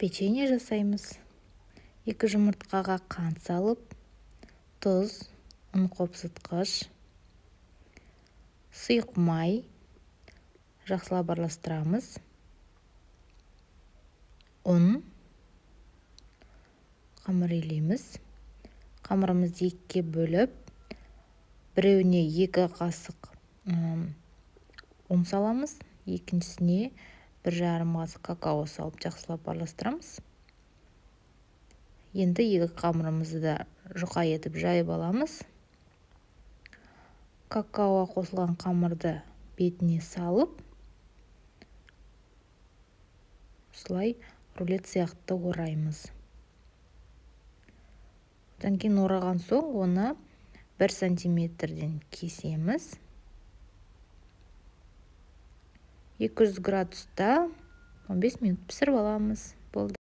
печенье жасаймыз. 2 жұмыртқаға қант салып, тұз, ұн қопсытқыш, сұйық май жақсылап араластырамыз. Ұн, қамыр илейміз. Қамырымызды 2-ге бөліп, біреуіне 2 қасық ұн саламыз, екіншісіне 1,5 қасық какао салып жақсылап араластырамыз. Енді 2 қамырымызды да жұқа етіп жайып аламыз. Какао қосылған қамырды бетіне салып, осылай рулет сияқты ораймыз. Одан кейін ораған соң оны 1 сантиметрден кесеміз. 200 градуста 15 минут пісіріп аламыз. Болды.